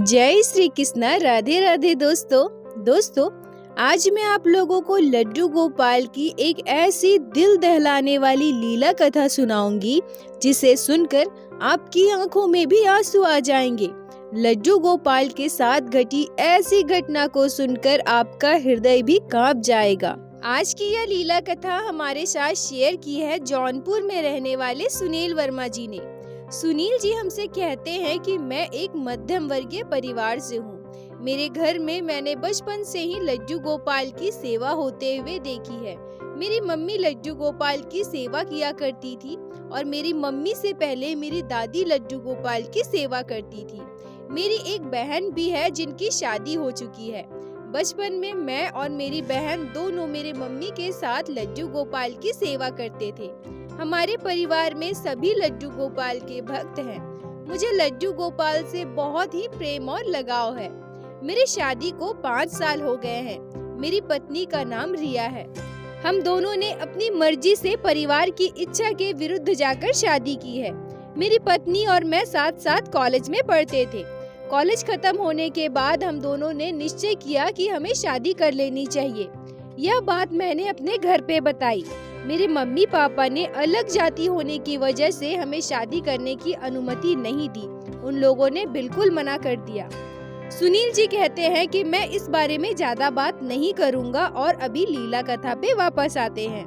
जय श्री कृष्णा। राधे राधे दोस्तों आज मैं आप लोगों को लड्डू गोपाल की एक ऐसी दिल दहलाने वाली लीला कथा सुनाऊंगी जिसे सुनकर आपकी आंखों में भी आंसू आ जाएंगे। लड्डू गोपाल के साथ घटी ऐसी घटना को सुनकर आपका हृदय भी कांप जाएगा। आज की यह लीला कथा हमारे साथ शेयर की है जौनपुर में रहने वाले सुनील वर्मा जी ने। सुनील जी हमसे कहते हैं कि मैं एक मध्यम वर्गीय परिवार से हूँ। मेरे घर में मैंने बचपन से ही लड्डू गोपाल की सेवा होते हुए देखी है। मेरी मम्मी लड्डू गोपाल की सेवा किया करती थी और मेरी मम्मी से पहले मेरी दादी लड्डू गोपाल की सेवा करती थी। मेरी एक बहन भी है जिनकी शादी हो चुकी है। बचपन में मैं और मेरी बहन दोनों मेरे मम्मी के साथ लड्डू गोपाल की सेवा करते थे। हमारे परिवार में सभी लड्डू गोपाल के भक्त हैं। मुझे लड्डू गोपाल से बहुत ही प्रेम और लगाव है। मेरी शादी को 5 साल हो गए हैं। मेरी पत्नी का नाम रिया है। हम दोनों ने अपनी मर्जी से परिवार की इच्छा के विरुद्ध जाकर शादी की है। मेरी पत्नी और मैं साथ साथ कॉलेज में पढ़ते थे। कॉलेज खत्म होने के बाद हम दोनों ने निश्चय किया कि हमें शादी कर लेनी चाहिए। यह बात मैंने अपने घर पे बताई। मेरे मम्मी पापा ने अलग जाति होने की वजह से हमें शादी करने की अनुमति नहीं दी। उन लोगों ने बिल्कुल मना कर दिया। सुनील जी कहते हैं कि मैं इस बारे में ज्यादा बात नहीं करूंगा और अभी लीला कथा पे वापस आते हैं।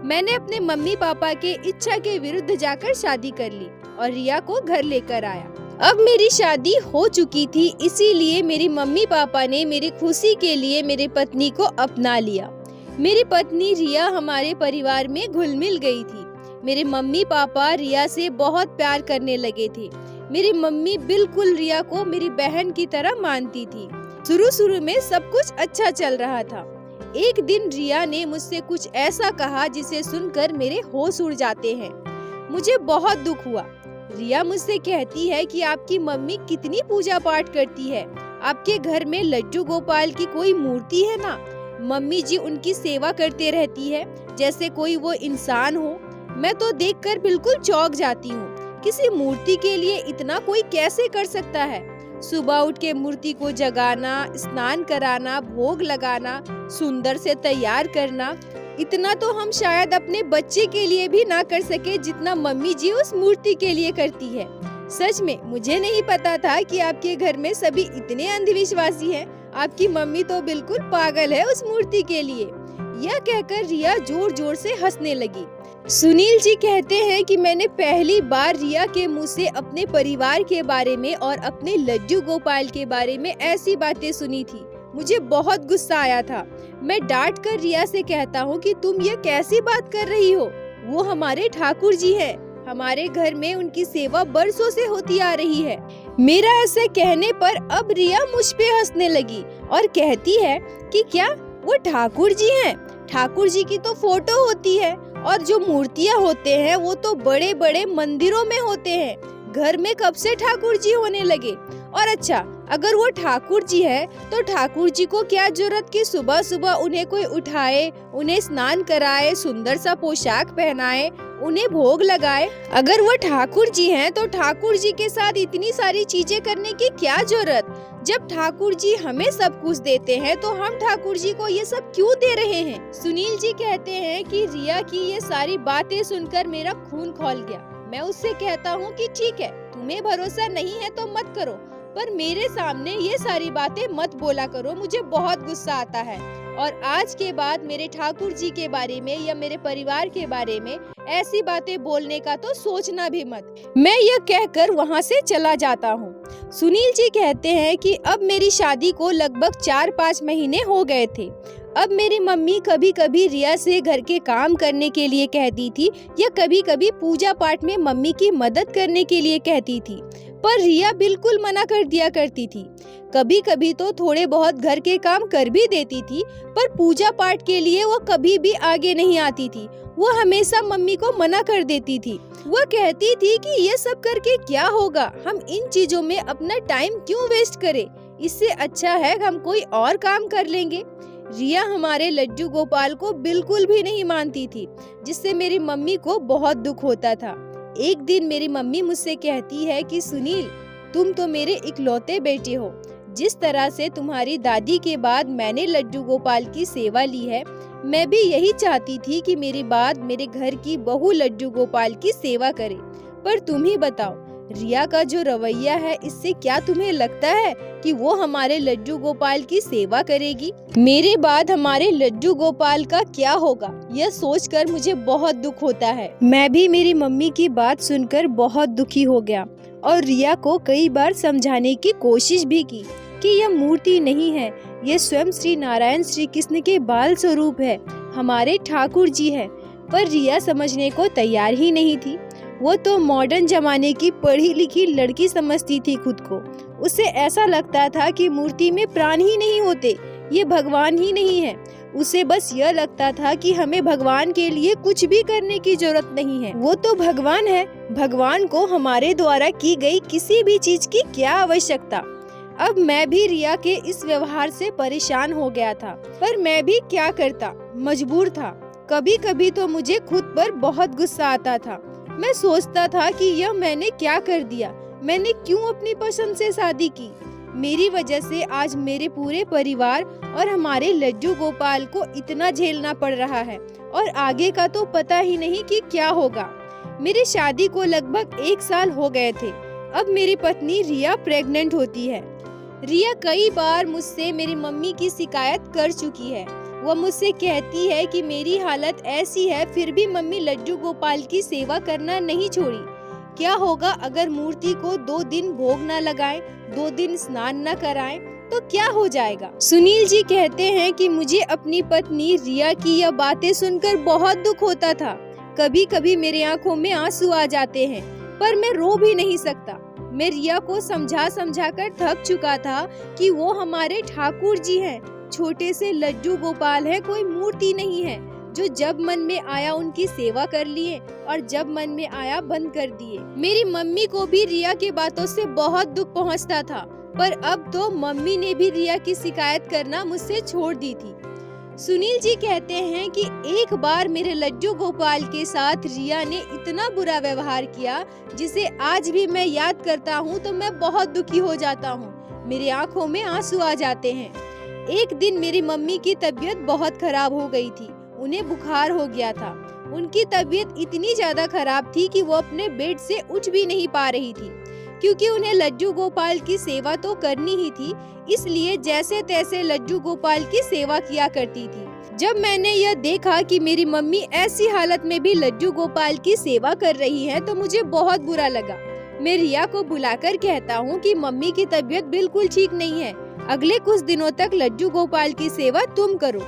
मैंने अपने मम्मी पापा के इच्छा के विरुद्ध जाकर शादी कर ली और रिया को घर लेकर आया। अब मेरी शादी हो चुकी थी, इसीलिए मेरी मम्मी पापा ने मेरी खुशी के लिए मेरी पत्नी को अपना लिया। मेरी पत्नी रिया हमारे परिवार में घुल मिल गई थी। मेरे मम्मी पापा रिया से बहुत प्यार करने लगे थे। मेरी मम्मी बिल्कुल रिया को मेरी बहन की तरह मानती थी। शुरू में सब कुछ अच्छा चल रहा था। एक दिन रिया ने मुझसे कुछ ऐसा कहा जिसे सुनकर मेरे होश उड़ जाते हैं। मुझे बहुत दुख हुआ। रिया मुझसे कहती है कि आपकी मम्मी कितनी पूजा पाठ करती है। आपके घर में लड्डू गोपाल की कोई मूर्ति है ना? मम्मी जी उनकी सेवा करते रहती है जैसे कोई वो इंसान हो। मैं तो देखकर बिल्कुल चौंक जाती हूँ। किसी मूर्ति के लिए इतना कोई कैसे कर सकता है? सुबह उठ के मूर्ति को जगाना, स्नान कराना, भोग लगाना, सुंदर से तैयार करना, इतना तो हम शायद अपने बच्चे के लिए भी ना कर सके जितना मम्मी जी उस मूर्ति के लिए करती है। सच में मुझे नहीं पता था कि आपके घर में सभी इतने अंधविश्वासी हैं। आपकी मम्मी तो बिल्कुल पागल है उस मूर्ति के लिए। यह कहकर रिया जोर जोर से हंसने लगी। सुनील जी कहते हैं कि मैंने पहली बार रिया के मुंह से अपने परिवार के बारे में और अपने लड्डू गोपाल के बारे में ऐसी बातें सुनी थी। मुझे बहुत गुस्सा आया था। मैं डांट कर रिया से कहता हूँ कि तुम ये कैसी बात कर रही हो? वो हमारे ठाकुर जी हैं। हमारे घर में उनकी सेवा बरसों से होती आ रही है। मेरा ऐसे कहने पर अब रिया मुझ पे हंसने लगी और कहती है कि क्या वो ठाकुर जी हैं? ठाकुर जी की तो फोटो होती है और जो मूर्तियाँ होते हैं वो तो बड़े बड़े मंदिरों में होते हैं। घर में कब से ठाकुर जी होने लगे? और अच्छा, अगर वो ठाकुर जी है तो ठाकुर जी को क्या जरूरत कि सुबह सुबह उन्हें कोई उठाए, उन्हें स्नान कराए, सुंदर सा पोशाक पहनाए, उन्हें भोग लगाए? अगर वो ठाकुर जी हैं तो ठाकुर जी के साथ इतनी सारी चीजें करने की क्या जरूरत? जब ठाकुर जी हमें सब कुछ देते हैं तो हम ठाकुर जी को ये सब क्यों दे रहे हैं? सुनील जी कहते हैं कि रिया की ये सारी बातें सुनकर मेरा खून खौल गया। मैं उससे कहता हूँ कि ठीक है, तुम्हें भरोसा नहीं है तो मत करो, पर मेरे सामने ये सारी बातें मत बोला करो। मुझे बहुत गुस्सा आता है और आज के बाद मेरे ठाकुर जी के बारे में या मेरे परिवार के बारे में ऐसी बातें बोलने का तो सोचना भी मत। मैं यह कहकर वहाँ से चला जाता हूँ। सुनील जी कहते हैं कि अब मेरी शादी को लगभग 4-5 महीने हो गए थे। अब मेरी मम्मी कभी कभी रिया से घर के काम करने के लिए कहती थी या कभी कभी पूजा पाठ में मम्मी की मदद करने के लिए कहती थी, पर रिया बिल्कुल मना कर दिया करती थी। कभी कभी तो थोड़े बहुत घर के काम कर भी देती थी, पर पूजा पाठ के लिए वो कभी भी आगे नहीं आती थी। वो हमेशा मम्मी को मना कर देती थी। वो कहती थी कि ये सब करके क्या होगा, हम इन चीजों में अपना टाइम क्यों वेस्ट करें, इससे अच्छा है हम कोई और काम कर लेंगे। रिया हमारे लड्डू गोपाल को बिल्कुल भी नहीं मानती थी, जिससे मेरी मम्मी को बहुत दुख होता था। एक दिन मेरी मम्मी मुझसे कहती है कि सुनील, तुम तो मेरे इकलौते बेटे हो। जिस तरह से तुम्हारी दादी के बाद मैंने लड्डू गोपाल की सेवा ली है, मैं भी यही चाहती थी कि मेरे बाद मेरे घर की बहू लड्डू गोपाल की सेवा करे। पर तुम ही बताओ, रिया का जो रवैया है, इससे क्या तुम्हें लगता है कि वो हमारे लड्डू गोपाल की सेवा करेगी? मेरे बाद हमारे लड्डू गोपाल का क्या होगा, यह सोचकर मुझे बहुत दुख होता है। मैं भी मेरी मम्मी की बात सुनकर बहुत दुखी हो गया और रिया को कई बार समझाने की कोशिश भी की कि यह मूर्ति नहीं है, ये स्वयं श्री नारायण श्री कृष्ण के बाल स्वरूप है, हमारे ठाकुर जी है। पर रिया समझने को तैयार ही नहीं थी। वो तो मॉडर्न जमाने की पढ़ी लिखी लड़की समझती थी खुद को। उसे ऐसा लगता था कि मूर्ति में प्राण ही नहीं होते, ये भगवान ही नहीं है। उसे बस यह लगता था कि हमें भगवान के लिए कुछ भी करने की जरूरत नहीं है, वो तो भगवान है, भगवान को हमारे द्वारा की गई किसी भी चीज की क्या आवश्यकता। अब मैं भी रिया के इस व्यवहार से परेशान हो गया था, पर मैं भी क्या करता, मजबूर था। कभी कभी तो मुझे खुद पर बहुत गुस्सा आता था। मैं सोचता था कि यह मैंने क्या कर दिया, मैंने क्यों अपनी पसंद से शादी की। मेरी वजह से आज मेरे पूरे परिवार और हमारे लड्डू गोपाल को इतना झेलना पड़ रहा है और आगे का तो पता ही नहीं कि क्या होगा। मेरी शादी को लगभग 1 साल हो गए थे। अब मेरी पत्नी रिया प्रेग्नेंट होती है। रिया कई बार मुझसे मेरी मम्मी की शिकायत कर चुकी है। वह मुझसे कहती है कि मेरी हालत ऐसी है, फिर भी मम्मी लड्डू गोपाल की सेवा करना नहीं छोड़ी। क्या होगा अगर मूर्ति को 2 दिन भोग न लगाएं, 2 दिन स्नान न कराएं, तो क्या हो जाएगा? सुनील जी कहते हैं कि मुझे अपनी पत्नी रिया की यह बातें सुनकर बहुत दुख होता था। कभी कभी मेरे आंखों में आंसू आ जाते हैं, पर मैं रो भी नहीं सकता। मैं रिया को समझा समझा कर थक चुका था कि वो हमारे ठाकुर जी हैं, छोटे से लड्डू गोपाल है, कोई मूर्ति नहीं है, जो जब मन में आया उनकी सेवा कर लिए और जब मन में आया बंद कर दिए। मेरी मम्मी को भी रिया के बातों से बहुत दुख पहुंचता था, पर अब तो मम्मी ने भी रिया की शिकायत करना मुझसे छोड़ दी थी। सुनील जी कहते हैं कि एक बार मेरे लड्डू गोपाल के साथ रिया ने इतना बुरा व्यवहार किया, जिसे आज भी मैं याद करता हूँ तो मैं बहुत दुखी हो जाता हूँ। मेरी आंखों में आंसू आ जाते हैं। एक दिन मेरी मम्मी की तबीयत बहुत खराब हो गई थी, उन्हें बुखार हो गया था। उनकी तबीयत इतनी ज्यादा खराब थी कि वो अपने बेड से उठ भी नहीं पा रही थी, क्योंकि उन्हें लड्डू गोपाल की सेवा तो करनी ही थी, इसलिए जैसे तैसे लड्डू गोपाल की सेवा किया करती थी। जब मैंने यह देखा कि मेरी मम्मी ऐसी हालत में भी लड्डू गोपाल की सेवा कर रही है, तो मुझे बहुत बुरा लगा। मैं रिया को बुलाकर कहता हूँ कि मम्मी की तबीयत बिल्कुल ठीक नहीं है, अगले कुछ दिनों तक लड्डू गोपाल की सेवा तुम करो।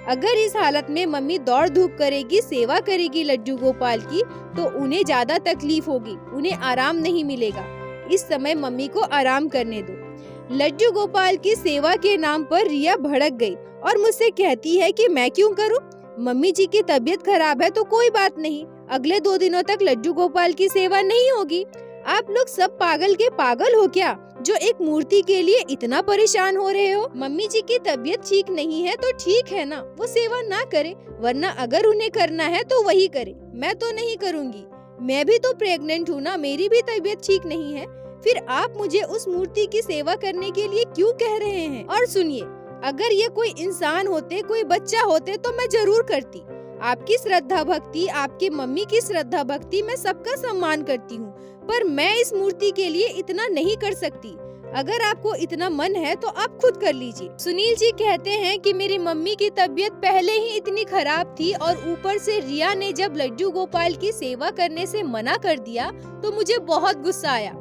अगर इस हालत में मम्मी दौड़ धूप करेगी, सेवा करेगी लड्डू गोपाल की, तो उन्हें ज्यादा तकलीफ होगी, उन्हें आराम नहीं मिलेगा। इस समय मम्मी को आराम करने दो। लड्डू गोपाल की सेवा के नाम पर रिया भड़क गई और मुझसे कहती है कि मैं क्यों करूं? मम्मी जी की तबीयत खराब है तो कोई बात नहीं, अगले 2 दिनों तक लड्डू गोपाल की सेवा नहीं होगी। आप लोग सब पागल के पागल हो क्या, जो एक मूर्ति के लिए इतना परेशान हो रहे हो? मम्मी जी की तबीयत ठीक नहीं है तो ठीक है ना, वो सेवा ना करे, वरना अगर उन्हें करना है तो वही करे, मैं तो नहीं करूँगी। मैं भी तो प्रेग्नेंट हूँ ना, मेरी भी तबीयत ठीक नहीं है, फिर आप मुझे उस मूर्ति की सेवा करने के लिए क्यों कह रहे हैं? और सुनिए, अगर ये कोई इंसान होते, कोई बच्चा होते तो मैं जरूर करती। आपकी श्रद्धा भक्ति, आपकी मम्मी की श्रद्धा भक्ति, मैं सबका सम्मान करती हूँ, पर मैं इस मूर्ति के लिए इतना नहीं कर सकती। अगर आपको इतना मन है तो आप खुद कर लीजिए। सुनील जी कहते हैं कि मेरी मम्मी की तबीयत पहले ही इतनी खराब थी और ऊपर से रिया ने जब लड्डू गोपाल की सेवा करने से मना कर दिया तो मुझे बहुत गुस्सा आया।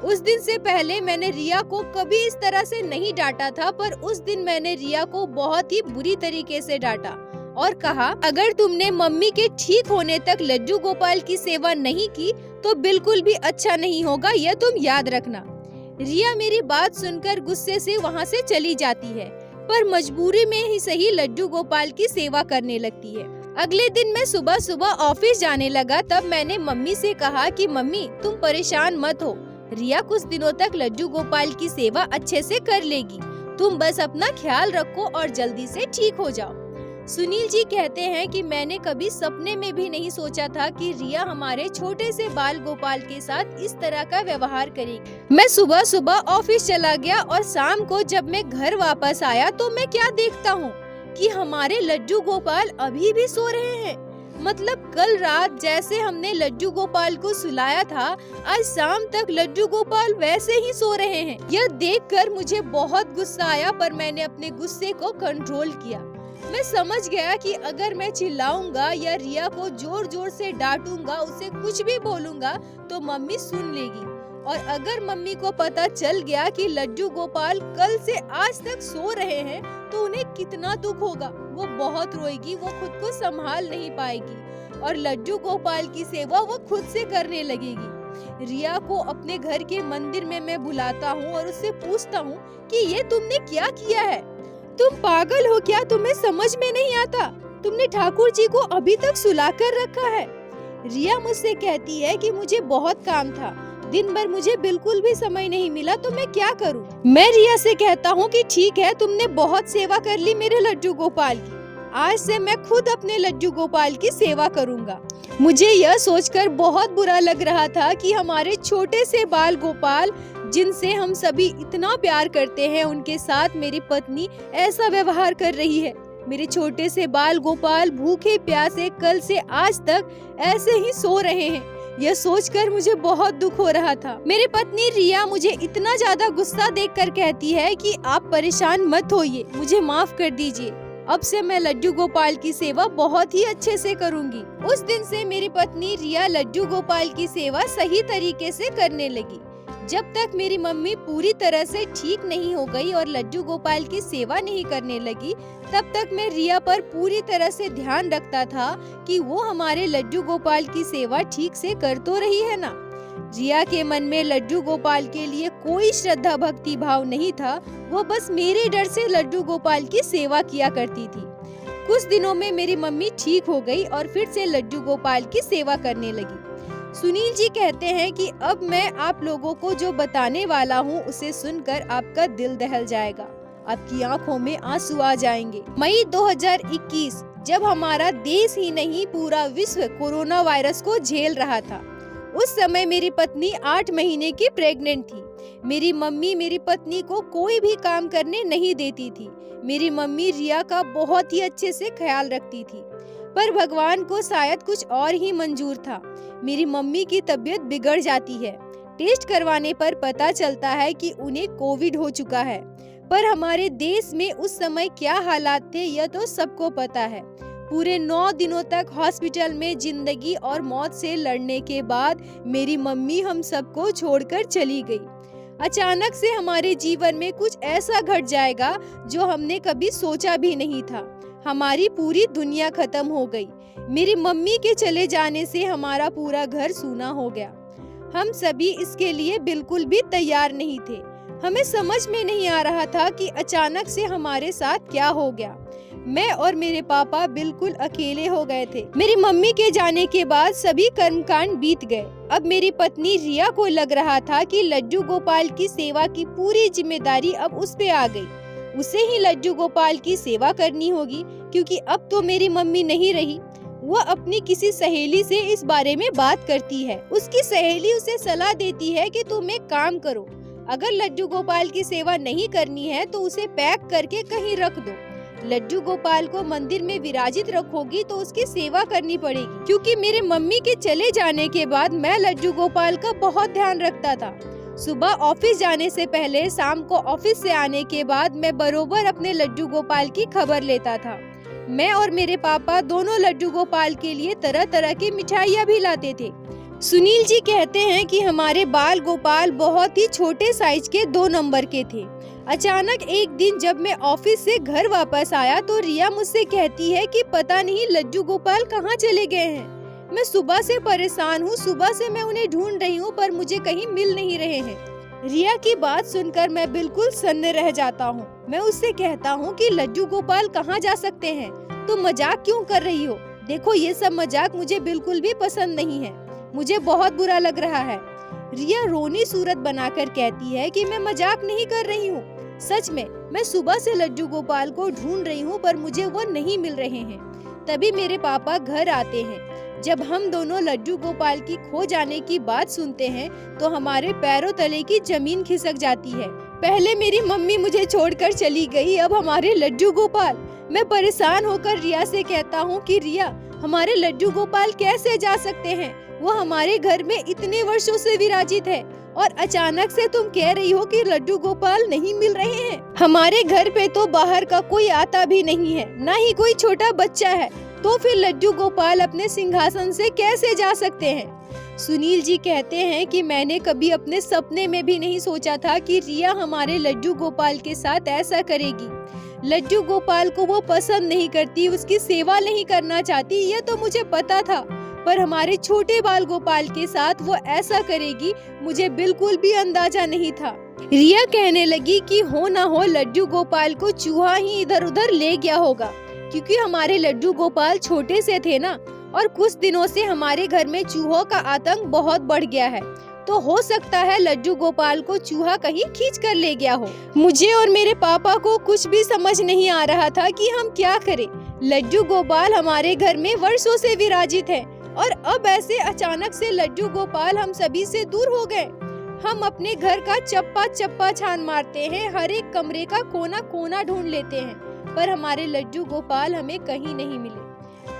उस दिन से पहले मैंने रिया को कभी इस तरह से नहीं डांटा था, पर उस दिन मैंने रिया को बहुत ही बुरी तरीके से डांटा और कहा, अगर तुमने मम्मी के ठीक होने तक लड्डू गोपाल की सेवा नहीं की तो बिल्कुल भी अच्छा नहीं होगा, यह तुम याद रखना। रिया मेरी बात सुनकर गुस्से से वहाँ से चली जाती है, पर मजबूरी में ही सही लड्डू गोपाल की सेवा करने लगती है। अगले दिन मैं सुबह सुबह ऑफिस जाने लगा, तब मैंने मम्मी से कहा कि मम्मी तुम परेशान मत हो, रिया कुछ दिनों तक लड्डू गोपाल की सेवा अच्छे से कर लेगी, तुम बस अपना ख्याल रखो और जल्दी से ठीक हो जाओ। सुनील जी कहते हैं कि मैंने कभी सपने में भी नहीं सोचा था कि रिया हमारे छोटे से बाल गोपाल के साथ इस तरह का व्यवहार करेगी। मैं सुबह सुबह ऑफिस चला गया और शाम को जब मैं घर वापस आया तो मैं क्या देखता हूँ कि हमारे लड्डू गोपाल अभी भी सो रहे हैं। मतलब कल रात जैसे हमने लड्डू गोपाल को सुलाया था, आज शाम तक लड्डू गोपाल वैसे ही सो रहे हैं। यह देखकर मुझे बहुत गुस्सा आया, पर मैंने अपने गुस्से को कंट्रोल किया। मैं समझ गया कि अगर मैं चिल्लाऊंगा या रिया को जोर जोर से डांटूंगा, उसे कुछ भी बोलूंगा तो मम्मी सुन लेगी। और अगर मम्मी को पता चल गया कि लड्डू गोपाल कल से आज तक सो रहे हैं तो उन्हें कितना दुख होगा। वो बहुत रोएगी, वो खुद को संभाल नहीं पाएगी और लड्डू गोपाल की सेवा वो खुद से करने लगेगी। रिया को अपने घर के मंदिर में मैं बुलाता हूँ और उससे पूछता हूँ कि ये तुमने क्या किया है? तुम पागल हो क्या? तुम्हें समझ में नहीं आता? तुमने ठाकुर जी को अभी तक सुला कर रखा है। रिया मुझसे कहती है कि मुझे बहुत काम था, दिन भर मुझे बिल्कुल भी समय नहीं मिला, तो मैं क्या करूं? मैं रिया से कहता हूं कि ठीक है, तुमने बहुत सेवा कर ली मेरे लड्डू गोपाल की, आज से मैं खुद अपने लड्डू गोपाल की सेवा करूंगा। मुझे यह सोचकर बहुत बुरा लग रहा था कि हमारे छोटे से बाल गोपाल, जिनसे हम सभी इतना प्यार करते हैं, उनके साथ मेरी पत्नी ऐसा व्यवहार कर रही है। मेरे छोटे से बाल गोपाल भूखे प्यासे कल से आज तक ऐसे ही सो रहे हैं। यह सोचकर मुझे बहुत दुख हो रहा था। मेरी पत्नी रिया मुझे इतना ज्यादा गुस्सा देखकर कहती है कि आप परेशान मत होइए, मुझे माफ कर दीजिए, अब से मैं लड्डू गोपाल की सेवा बहुत ही अच्छे से करूंगी। उस दिन से मेरी पत्नी रिया लड्डू गोपाल की सेवा सही तरीके से करने लगी। जब तक मेरी मम्मी पूरी तरह से ठीक नहीं हो गई और लड्डू गोपाल की सेवा नहीं करने लगी, तब तक मैं रिया पर पूरी तरह से ध्यान रखता था कि वो हमारे लड्डू गोपाल की सेवा ठीक से कर तो रही है ना। रिया के मन में लड्डू गोपाल के लिए कोई श्रद्धा भक्ति भाव नहीं था, वो बस मेरे डर से लड्डू गोपाल की सेवा किया करती थी। कुछ दिनों में मेरी मम्मी ठीक हो गई और फिर से लड्डू गोपाल की सेवा करने लगी। सुनील जी कहते हैं कि अब मैं आप लोगों को जो बताने वाला हूँ उसे सुनकर आपका दिल दहल जाएगा, आपकी आंखों में आंसू आ जाएंगे। मई 2021 जब हमारा देश ही नहीं पूरा विश्व कोरोना वायरस को झेल रहा था, उस समय मेरी पत्नी 8 महीने की प्रेग्नेंट थी। मेरी मम्मी मेरी पत्नी को कोई भी काम करने नहीं देती थी। मेरी मम्मी रिया का बहुत ही अच्छे से ख्याल रखती थी, पर भगवान को शायद कुछ और ही मंजूर था। मेरी मम्मी की तबीयत बिगड़ जाती है। टेस्ट करवाने पर पता चलता है कि उन्हें कोविड हो चुका है, पर हमारे देश में उस समय क्या हालात थे यह तो सबको पता है। पूरे 9 दिनों तक हॉस्पिटल में जिंदगी और मौत से लड़ने के बाद मेरी मम्मी हम सबको छोड़कर चली गई। अचानक से हमारे जीवन में कुछ ऐसा घट जाएगा जो हमने कभी सोचा भी नहीं था। हमारी पूरी दुनिया खत्म हो गई। मेरी मम्मी के चले जाने से हमारा पूरा घर सूना हो गया। हम सभी इसके लिए बिल्कुल भी तैयार नहीं थे। हमें समझ में नहीं आ रहा था कि अचानक से हमारे साथ क्या हो गया। मैं और मेरे पापा बिल्कुल अकेले हो गए थे। मेरी मम्मी के जाने के बाद सभी कर्मकांड बीत गए। अब मेरी पत्नी रिया को लग रहा था कि लड्डू गोपाल की सेवा की पूरी जिम्मेदारी अब उस पे आ गई। उसे ही लड्डू गोपाल की सेवा करनी होगी, क्योंकि अब तो मेरी मम्मी नहीं रही। वह अपनी किसी सहेली से इस बारे में बात करती है। उसकी सहेली उसे सलाह देती है कि तुम एक काम करो, अगर लड्डू गोपाल की सेवा नहीं करनी है तो उसे पैक करके कहीं रख दो। लड्डू गोपाल को मंदिर में विराजित रखोगी तो उसकी सेवा करनी पड़ेगी। क्योंकि मेरे मम्मी के चले जाने के बाद मैं लड्डू गोपाल का बहुत ध्यान रखता था। सुबह ऑफिस जाने से पहले, शाम को ऑफिस से आने के बाद मैं बरोबर अपने लड्डू गोपाल की खबर लेता था। मैं और मेरे पापा दोनों लड्डू गोपाल के लिए तरह तरह की मिठाइयाँ भी लाते थे। सुनील जी कहते हैं कि हमारे बाल गोपाल बहुत ही छोटे साइज के 2 नंबर के थे। अचानक एक दिन जब मैं ऑफिस से घर वापस आया तो रिया मुझसे कहती है कि पता नहीं लड्डू गोपाल कहाँ चले गए हैं। मैं सुबह से परेशान हूँ, सुबह से मैं उन्हें ढूंढ रही हूँ पर मुझे कहीं मिल नहीं रहे हैं। रिया की बात सुनकर मैं बिल्कुल सन्न रह जाता हूँ। मैं उससे कहता हूँ कि लड्डू गोपाल कहाँ जा सकते हैं, तुम मजाक क्यों कर रही हो? देखो ये सब मजाक मुझे बिल्कुल भी पसंद नहीं है, मुझे बहुत बुरा लग रहा है। रिया रोनी सूरत बनाकर कहती है कि मैं मजाक नहीं कर रही हूँ, सच में मैं सुबह से लड्डू गोपाल को ढूंढ रही हूँ पर मुझे वो नहीं मिल रहे हैं। तभी मेरे पापा घर आते हैं। जब हम दोनों लड्डू गोपाल की खो जाने की बात सुनते हैं तो हमारे पैरों तले की जमीन खिसक जाती है। पहले मेरी मम्मी मुझे छोड़कर चली गई, अब हमारे लड्डू गोपाल। मैं परेशान होकर रिया से कहता हूँ कि रिया, हमारे लड्डू गोपाल कैसे जा सकते हैं? वो हमारे घर में इतने वर्षों से विराजित है और अचानक से तुम कह रही हो कि लड्डू गोपाल नहीं मिल रहे हैं। हमारे घर पे तो बाहर का कोई आता भी नहीं है, ना ही कोई छोटा बच्चा है, तो फिर लड्डू गोपाल अपने सिंहासन से कैसे जा सकते हैं? सुनील जी कहते हैं कि मैंने कभी अपने सपने में भी नहीं सोचा था कि रिया हमारे लड्डू गोपाल के साथ ऐसा करेगी। लड्डू गोपाल को वो पसंद नहीं करती, उसकी सेवा नहीं करना चाहती, ये तो मुझे पता था, पर हमारे छोटे बाल गोपाल के साथ वो ऐसा करेगी मुझे बिल्कुल भी अंदाजा नहीं था। रिया कहने लगी कि हो ना हो लड्डू गोपाल को चूहा ही इधर उधर ले गया होगा, क्योंकि हमारे लड्डू गोपाल छोटे से थे ना, और कुछ दिनों से हमारे घर में चूहों का आतंक बहुत बढ़ गया है, तो हो सकता है लड्डू गोपाल को चूहा कहीं खींच कर ले गया हो। मुझे और मेरे पापा को कुछ भी समझ नहीं आ रहा था कि हम क्या करें। लड्डू गोपाल हमारे घर में वर्षों से विराजित है और अब ऐसे अचानक से लड्डू गोपाल हम सभी से दूर हो गए। हम अपने घर का चप्पा चप्पा छान मारते हैं, हर एक कमरे का कोना कोना ढूंढ लेते हैं, पर हमारे लड्डू गोपाल हमें कहीं नहीं मिले।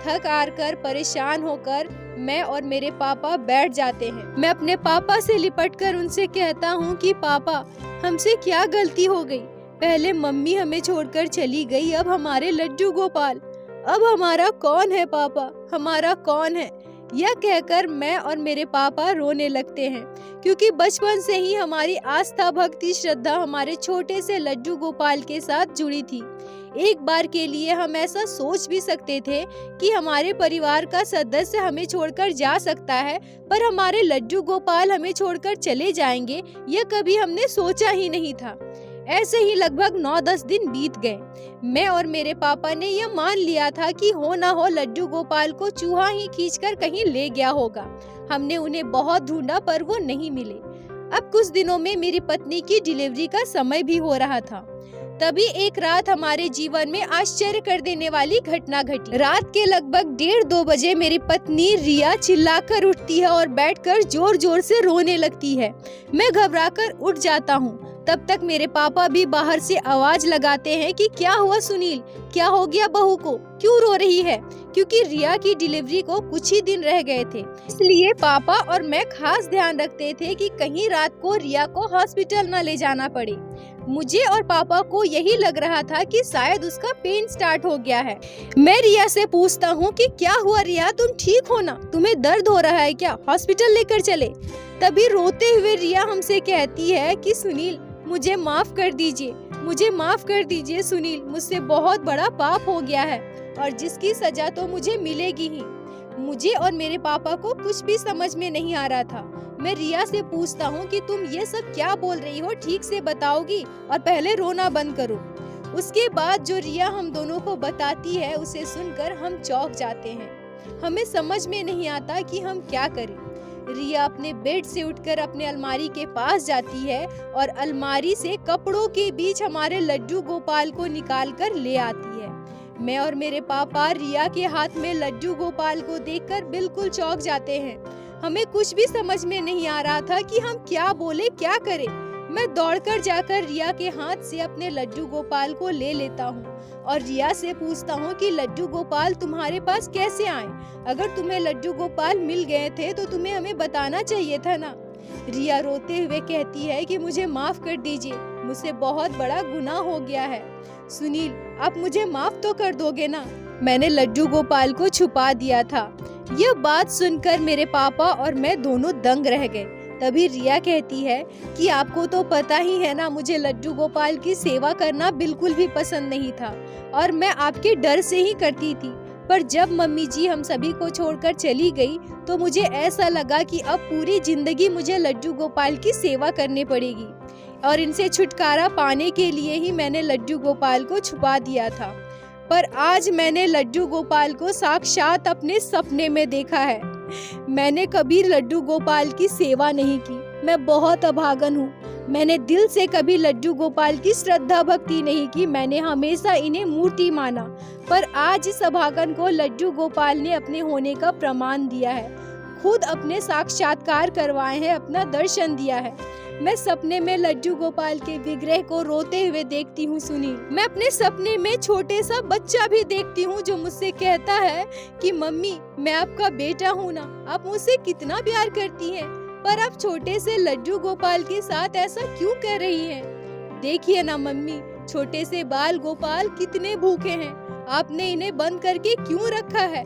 थक हार कर परेशान होकर मैं और मेरे पापा बैठ जाते हैं। मैं अपने पापा से लिपटकर उनसे कहता हूँ कि पापा, हमसे क्या गलती हो गई? पहले मम्मी हमें छोड़कर चली गई, अब हमारे लड्डू गोपाल, अब हमारा कौन है पापा, हमारा कौन है? यह कहकर मैं और मेरे पापा रोने लगते हैं, क्योंकि बचपन से ही हमारी आस्था भक्ति श्रद्धा हमारे छोटे से लड्डू गोपाल के साथ जुड़ी थी। एक बार के लिए हम ऐसा सोच भी सकते थे कि हमारे परिवार का सदस्य हमें छोड़कर जा सकता है, पर हमारे लड्डू गोपाल हमें छोड़कर चले जाएंगे, यह कभी हमने सोचा ही नहीं था। ऐसे ही लगभग 9-10 दिन बीत गए। मैं और मेरे पापा ने यह मान लिया था कि हो ना हो लड्डू गोपाल को चूहा ही खींचकर कहीं ले गया होगा। हमने उन्हें बहुत ढूंढा पर वो नहीं मिले। अब कुछ दिनों में मेरी पत्नी की डिलीवरी का समय भी हो रहा था। तभी एक रात हमारे जीवन में आश्चर्य कर देने वाली घटना घटी। रात के लगभग 1:30-2 बजे मेरी पत्नी रिया चिल्लाकर उठती है और बैठकर जोर जोर से रोने लगती है। मैं घबराकर उठ जाता हूँ। तब तक मेरे पापा भी बाहर से आवाज लगाते हैं कि क्या हुआ सुनील, क्या हो गया बहू को, क्यों रो रही है? क्योंकि रिया की डिलीवरी को कुछ ही दिन रह गए थे, इसलिए पापा और मैं खास ध्यान रखते थे कि कहीं रात को रिया को हॉस्पिटल न ले जाना पड़े। मुझे और पापा को यही लग रहा था कि शायद उसका पेन स्टार्ट हो गया है। मैं रिया से पूछता हूँ कि क्या हुआ रिया, तुम ठीक हो ना, तुम्हें दर्द हो रहा है क्या, हॉस्पिटल लेकर चले? तभी रोते हुए रिया हमसे कहती है कि सुनील, मुझे माफ कर दीजिए, मुझे माफ कर दीजिए सुनील, मुझसे बहुत बड़ा पाप हो गया है और जिसकी सजा तो मुझे मिलेगी ही। मुझे और मेरे पापा को कुछ भी समझ में नहीं आ रहा था। मैं रिया से पूछता हूँ कि तुम ये सब क्या बोल रही हो, ठीक से बताओगी और पहले रोना बंद करो। उसके बाद जो रिया हम दोनों को बताती है उसे सुनकर हम चौंक जाते हैं। हमें समझ में नहीं आता कि हम क्या करें। रिया अपने बेड से उठकर अपने अलमारी के पास जाती है और अलमारी से कपड़ों के बीच हमारे लड्डू गोपाल को निकालकर ले आती है। मैं और मेरे पापा रिया के हाथ में लड्डू गोपाल को देखकर बिल्कुल चौंक जाते हैं। हमें कुछ भी समझ में नहीं आ रहा था कि हम क्या बोले, क्या करें। मैं दौड़कर जाकर रिया के हाथ से अपने लड्डू गोपाल को ले लेता हूँ और रिया से पूछता हूँ कि लड्डू गोपाल तुम्हारे पास कैसे आए? अगर तुम्हें लड्डू गोपाल मिल गए थे तो तुम्हें हमें बताना चाहिए था ना। रिया रोते हुए कहती है कि मुझे माफ कर दीजिए, मुझसे बहुत बड़ा गुनाह हो गया है। सुनील, आप मुझे माफ तो कर दोगे ना? मैंने लड्डू गोपाल को छुपा दिया था। यह बात सुनकर मेरे पापा और मैं दोनों दंग रह गए। तभी रिया कहती है कि आपको तो पता ही है ना, मुझे लड्डू गोपाल की सेवा करना बिल्कुल भी पसंद नहीं था और मैं आपके डर से ही करती थी। पर जब मम्मी जी हम सभी को छोड़कर चली गई तो मुझे ऐसा लगा कि अब पूरी जिंदगी मुझे लड्डू गोपाल की सेवा करनी पड़ेगी और इनसे छुटकारा पाने के लिए ही मैंने लड्डू गोपाल को छुपा दिया था। पर आज मैंने लड्डू गोपाल को साक्षात अपने सपने में देखा है। मैंने कभी लड्डू गोपाल की सेवा नहीं की। मैं बहुत अभागन हूँ। मैंने दिल से कभी लड्डू गोपाल की श्रद्धा भक्ति नहीं की, मैंने हमेशा इन्हें मूर्ति माना। पर आज इस अभागन को लड्डू गोपाल ने अपने होने का प्रमाण दिया है, खुद अपने साक्षात्कार करवाए हैं, अपना दर्शन दिया है। मैं सपने में लड्डू गोपाल के विग्रह को रोते हुए देखती हूँ सुनील। मैं अपने सपने में छोटे सा बच्चा भी देखती हूँ जो मुझसे कहता है कि मम्मी मैं आपका बेटा हूँ ना, आप मुझसे कितना प्यार करती हैं, पर आप छोटे से लड्डू गोपाल के साथ ऐसा क्यों कर रही हैं? देखिए ना मम्मी, छोटे से बाल गोपाल कितने भूखे हैं, आपने इन्हें बंद करके क्यों रखा है?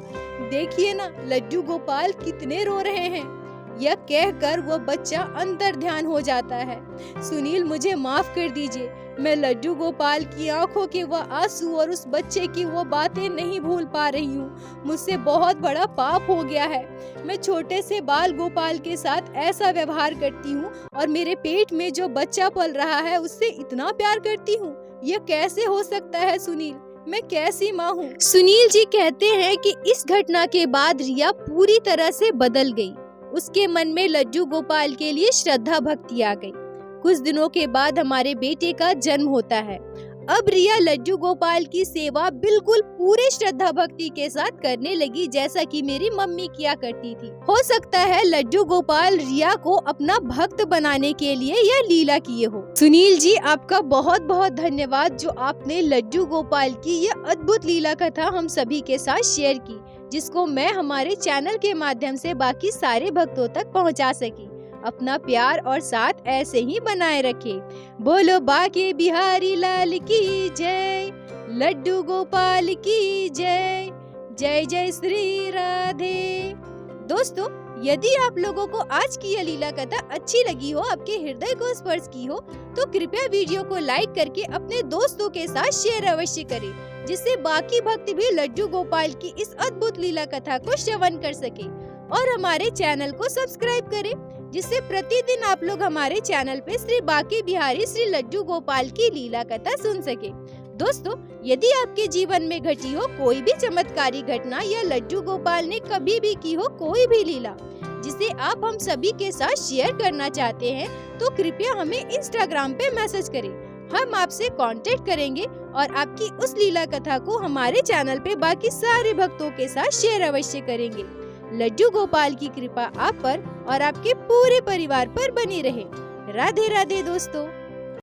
देखिए ना लड्डू गोपाल कितने रो रहे हैं। यह कहकर वह बच्चा अंतर ध्यान हो जाता है। सुनील मुझे माफ कर दीजिए, मैं लड्डू गोपाल की आंखों के वह आंसू और उस बच्चे की वो बातें नहीं भूल पा रही हूँ। मुझसे बहुत बड़ा पाप हो गया है। मैं छोटे से बाल गोपाल के साथ ऐसा व्यवहार करती हूँ और मेरे पेट में जो बच्चा पल रहा है उससे इतना प्यार करती हूँ। यह कैसे हो सकता है सुनील? मैं कैसी माँ हूँ? सुनील जी कहते हैं कि इस घटना के बाद रिया पूरी तरह से बदल गई। उसके मन में लड्डू गोपाल के लिए श्रद्धा भक्ति आ गई। कुछ दिनों के बाद हमारे बेटे का जन्म होता है। अब रिया लड्डू गोपाल की सेवा बिल्कुल पूरे श्रद्धा भक्ति के साथ करने लगी, जैसा कि मेरी मम्मी किया करती थी। हो सकता है लड्डू गोपाल रिया को अपना भक्त बनाने के लिए यह लीला किए हो। सुनील जी आपका बहुत बहुत धन्यवाद जो आपने लड्डू गोपाल की यह अद्भुत लीला कथा हम सभी के साथ शेयर की, जिसको मैं हमारे चैनल के माध्यम से बाकी सारे भक्तों तक पहुंचा सकी। अपना प्यार और साथ ऐसे ही बनाए रखे। बोलो बाके बिहारी लाल की जय, लड्डू गोपाल की जय, जय जय श्री राधे। दोस्तों यदि आप लोगों को आज की यह लीला कथा अच्छी लगी हो, आपके हृदय को स्पर्श की हो, तो कृपया वीडियो को लाइक करके अपने दोस्तों के साथ शेयर अवश्य करें, जिससे बाकी भक्त भी लड्डू गोपाल की इस अद्भुत लीला कथा को श्रवण कर सके। और हमारे चैनल को सब्सक्राइब करें, जिससे प्रतिदिन आप लोग हमारे चैनल पे श्री बाके बिहारी श्री लड्डू गोपाल की लीला कथा सुन सके। दोस्तों यदि आपके जीवन में घटी हो कोई भी चमत्कारी घटना या लड्डू गोपाल ने कभी भी की हो कोई भी लीला जिसे आप हम सभी के साथ शेयर करना चाहते हैं, तो कृपया हमें इंस्टाग्राम पे मैसेज करें। हम आपसे कांटेक्ट करेंगे और आपकी उस लीला कथा को हमारे चैनल पे बाकी सारे भक्तों के साथ शेयर अवश्य करेंगे। लड्डू गोपाल की कृपा आप पर और आपके पूरे परिवार पर बनी रहे। राधे राधे दोस्तों।